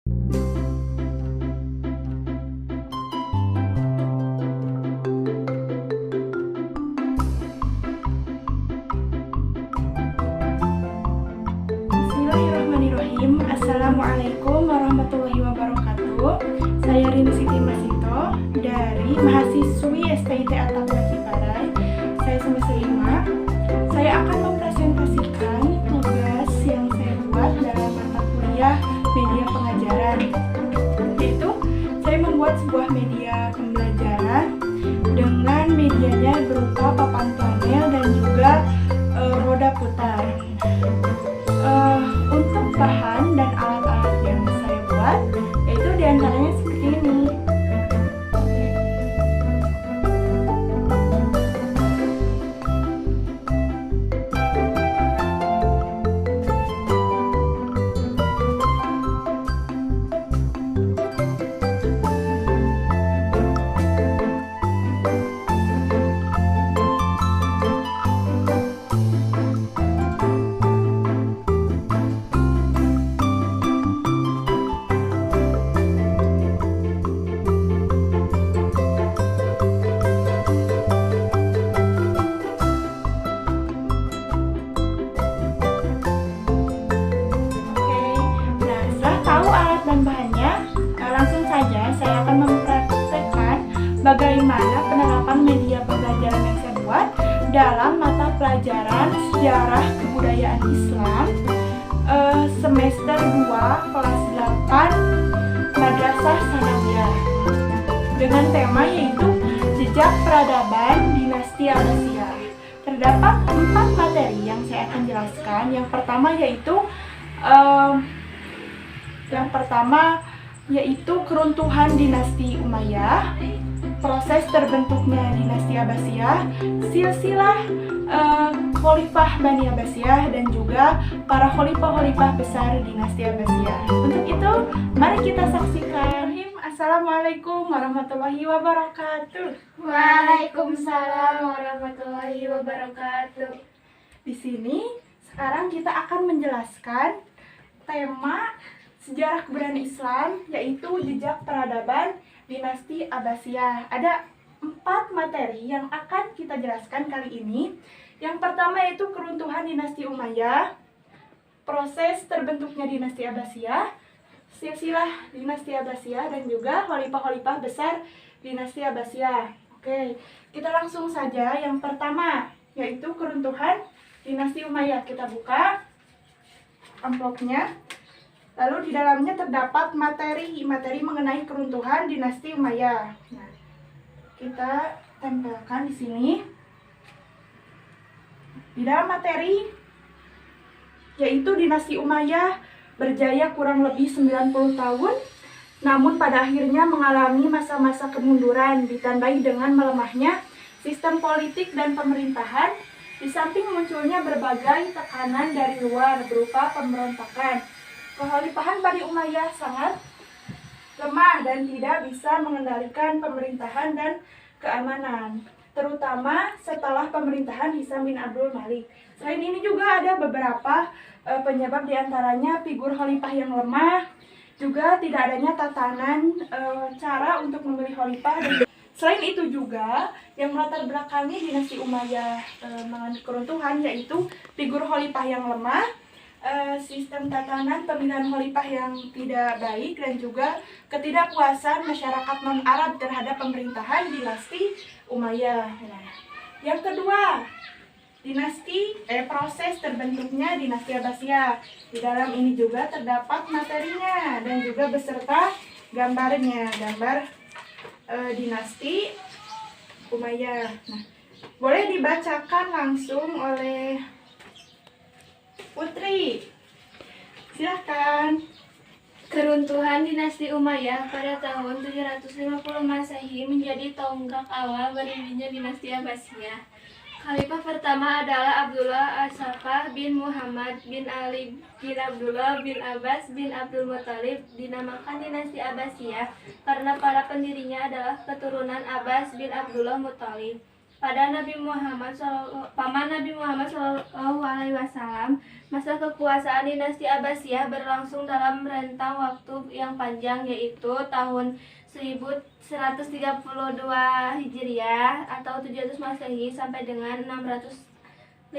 Bismillahirrahmanirrahim. Assalamualaikum warahmatullahi wabarakatuh. Saya Rini Siti Masito dari mahasiswi STIT Atapnya Ciparai. Saya semester 5. Saya akan mempresentasikan tugas yang saya buat dalam mata kuliah media pengajaran. Yaitu saya membuat sebuah media pembelajaran dengan medianya berupa papan panel dan juga roda putar. Untuk bahan dan alat-alat yang saya buat yaitu diantaranya seperti ini. Dan bahannya, langsung saja saya akan mempraktekkan bagaimana penerapan media pembelajaran yang saya buat dalam mata pelajaran Sejarah Kebudayaan Islam semester 2 kelas 8 Madrasah Sanawiyah dengan tema yaitu Jejak Peradaban Dinasti Abbasiyah. Terdapat 4 materi yang saya akan jelaskan. Yang pertama yaitu keruntuhan dinasti Umayyah, proses terbentuknya dinasti Abbasiyah, silsilah khalifah Bani Abbasiyah, dan juga para khalifah-khalifah besar dinasti Abbasiyah. Untuk itu, mari kita saksikan. Assalamualaikum warahmatullahi wabarakatuh. Waalaikumsalam warahmatullahi wabarakatuh. Di sini sekarang kita akan menjelaskan tema Sejarah Kebudayaan Islam, yaitu Jejak Peradaban Dinasti Abbasiyah. Ada 4 materi yang akan kita jelaskan kali ini. Yang pertama yaitu keruntuhan dinasti Umayyah, proses terbentuknya dinasti Abbasiyah, silsilah dinasti Abbasiyah, dan juga khalifah-khalifah besar dinasti Abbasiyah. Oke, kita langsung saja. Yang pertama yaitu keruntuhan dinasti Umayyah. Kita buka amplopnya. Lalu di dalamnya terdapat materi mengenai keruntuhan dinasti Umayyah. Nah, kita tempelkan di sini. Di dalam materi yaitu dinasti Umayyah berjaya kurang lebih 90 tahun, namun pada akhirnya mengalami masa-masa kemunduran ditandai dengan melemahnya sistem politik dan pemerintahan, di samping munculnya berbagai tekanan dari luar berupa pemberontakan. Kekhalifahan Bani Umayyah sangat lemah dan tidak bisa mengendalikan pemerintahan dan keamanan, terutama setelah pemerintahan Hisam bin Abdul Malik. Selain ini juga ada beberapa penyebab, diantaranya figur khalifah yang lemah, juga tidak adanya tatanan cara untuk memilih khalifah. Selain itu juga yang melatar belakangi dinasti Umayyah mengalami keruntuhan yaitu figur khalifah yang lemah, sistem tatanan pemilihan khalifah yang tidak baik, dan juga ketidakpuasan masyarakat non-Arab terhadap pemerintahan dinasti Umayyah. Nah, yang kedua, proses terbentuknya dinasti Abbasiyah. Di dalam ini juga terdapat materinya dan juga beserta gambarnya, gambar dinasti Umayyah. Nah, boleh dibacakan langsung oleh Putri, silahkan. Keruntuhan dinasti Umayyah pada tahun 750 Masehi menjadi tonggak awal berdirinya dinasti Abbasiyah. Khalifah pertama adalah Abdullah As-Saffah bin Muhammad bin Ali bin Abdullah bin Abbas bin Abdul Muthalib. Dinamakan dinasti Abbasiyah karena para pendirinya adalah keturunan Abbas bin Abdullah Muthalib. pada paman Nabi Muhammad Shallallahu Alaihi Wasallam. Masa kekuasaan dinasti Abbasiyah berlangsung dalam rentang waktu yang panjang, yaitu tahun 1132 Hijriah atau 700 Masehi sampai dengan 656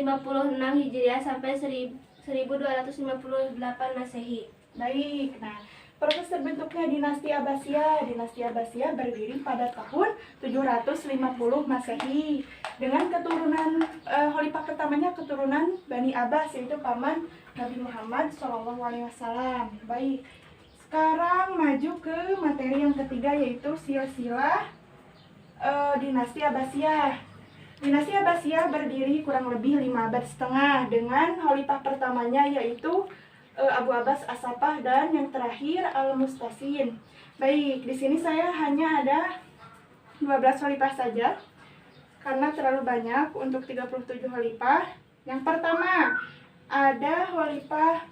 Hijriah sampai 1258 Masehi. Baik, nah proses terbentuknya dinasti Abbasiyah. Dinasti Abbasiyah berdiri pada tahun 750 Masehi dengan keturunan khalifah pertamanya keturunan Bani Abbas, yaitu paman Nabi Muhammad SAW. Baik, sekarang maju ke materi yang ketiga, yaitu silsilah dinasti Abbasiyah. Dinasti Abbasiyah berdiri kurang lebih 5 abad setengah dengan khalifah pertamanya yaitu Abu Abbas As-Saffah dan yang terakhir Al-Mustasin. Baik, di sini saya hanya ada 12 khalifah saja karena terlalu banyak untuk 37 khalifah. Yang pertama ada khalifah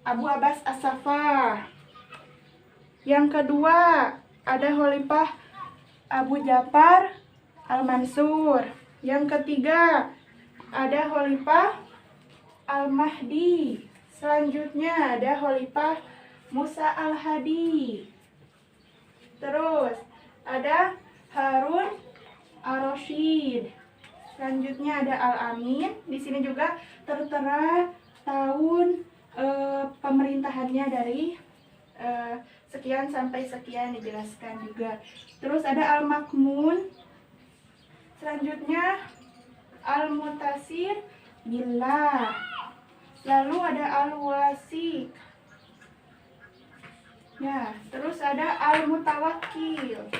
Abu Abbas As-Saffah. Yang kedua ada khalifah Abu Ja'far Al-Mansur. Yang ketiga ada khalifah Al-Mahdi. Selanjutnya ada khalifah Musa Al-Hadi. Terus ada Harun Ar-Rasyid. Selanjutnya ada Al-Amin. Di sini juga tertera tahun pemerintahannya dari sekian sampai sekian dijelaskan juga. Terus ada Al-Makmun. Selanjutnya Al-Mutasir Billah. Lalu ada Al-Wasiq. Ya, terus ada Al-Mutawakkil.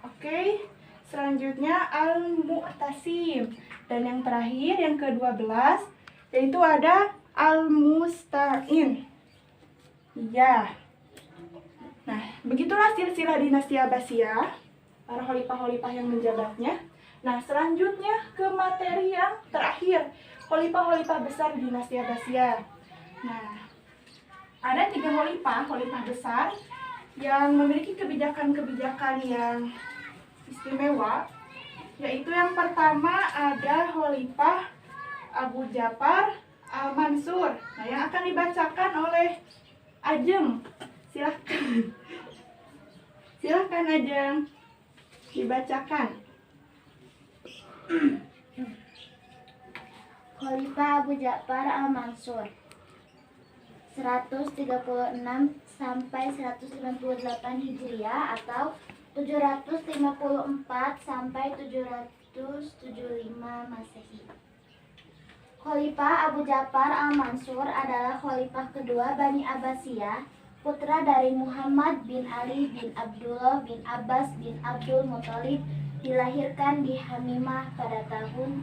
Oke, selanjutnya Al-Mu'tasim. Dan yang terakhir, yang ke-12, yaitu ada Al-Musta'in. Ya. Nah, begitulah silsilah dinasti Abbasiyah, para khalifah-khalifah yang menjabatnya. Nah, selanjutnya ke materi yang terakhir, khalifah-khalifah besar dinasti Abbasiyah. Nah, ada 3 khalifah besar yang memiliki kebijakan-kebijakan yang istimewa, yaitu yang pertama ada khalifah Abu Ja'far Al-Mansur. Nah, yang akan dibacakan oleh Ajeng. Silahkan Ajeng dibacakan. Khalifah Abu Ja'far Al-Mansur 136 sampai 198 Hijriah atau 754 sampai 775 Masehi. Khalifah Abu Ja'far Al-Mansur adalah khalifah kedua Bani Abbasiyah, putra dari Muhammad bin Ali bin Abdullah bin Abbas bin Abdul Muthalib, dilahirkan di Hamimah pada tahun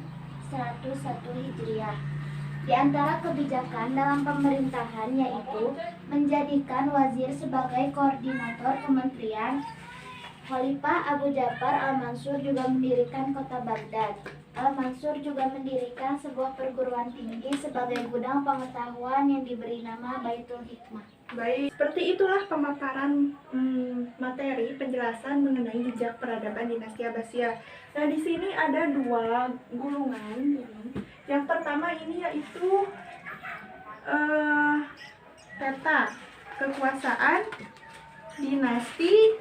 101 Hijriah. Di antara kebijakan dalam pemerintahan yaitu menjadikan wazir sebagai koordinator kementerian. Khalifah Abu Ja'far Al-Mansur juga mendirikan kota Baghdad. Al-Mansur juga mendirikan sebuah perguruan tinggi sebagai gudang pengetahuan yang diberi nama Baitul Hikmah. Baik, seperti itulah pemaparan materi penjelasan mengenai jejak peradaban dinasti Abbasiyah. Nah, di sini ada 2 gulungan. Yang pertama ini yaitu peta kekuasaan dinasti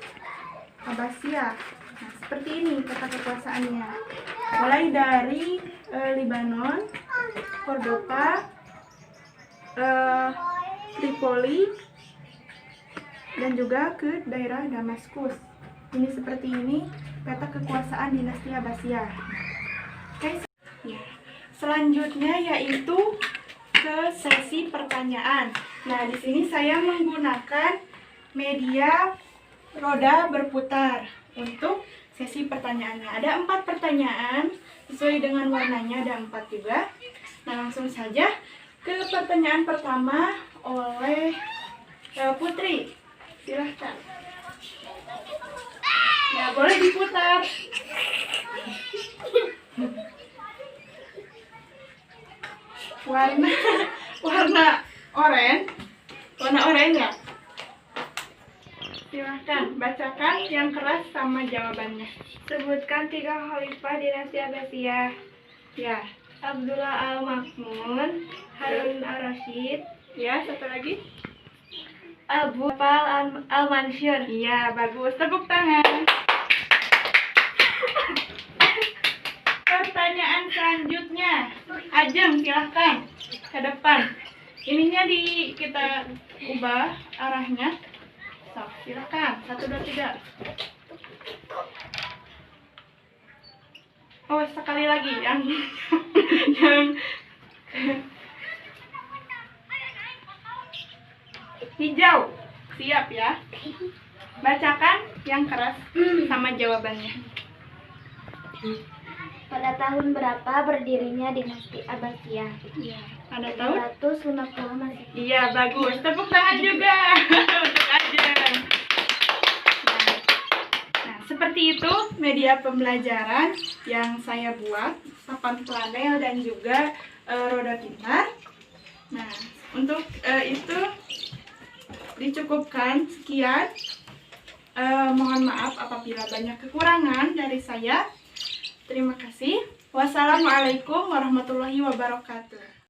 Abbasiyah. Nah, seperti ini peta kekuasaannya. Mulai dari Lebanon, Cordoba, Tripoli, dan juga ke daerah Damaskus. Ini seperti ini peta kekuasaan dinasti Abbasiyah. Oke, ya. Selanjutnya yaitu ke sesi pertanyaan. Nah, di sini saya menggunakan media roda berputar untuk sesi pertanyaannya. Ada 4 pertanyaan sesuai dengan warnanya, ada 4 juga. Nah, langsung saja ke pertanyaan pertama oleh Putri. Silahkan. Ya, boleh diputar. Warna oranye ya. Silahkan bacakan yang keras sama jawabannya. Sebutkan 3 khalifah dinasti Abbasiyah. Ya, Abdullah Al-Ma'mun, Harun Ar-Rasyid, ya satu lagi. Abu Bakar Al-Mansur. Iya, bagus. Tepuk tangan. Pertanyaan selanjutnya, Ajeng silahkan ke depan. Ininya kita ubah arahnya. So, silahkan. 1, 2, 3. Oh, sekali lagi yang hijau. Siap ya. Bacakan yang keras sama jawabannya. Pada tahun berapa berdirinya dinasti Abbasiyah? Iya, ada tahun? 250 Masehi. Iya, bagus. Tepuk tangan juga untuk Ajeng. Nah, seperti itu media pembelajaran yang saya buat, papan planel dan juga roda pintar. Nah, untuk itu dicukupkan sekian. Mohon maaf apabila banyak kekurangan dari saya. Terima kasih. Wassalamualaikum warahmatullahi wabarakatuh.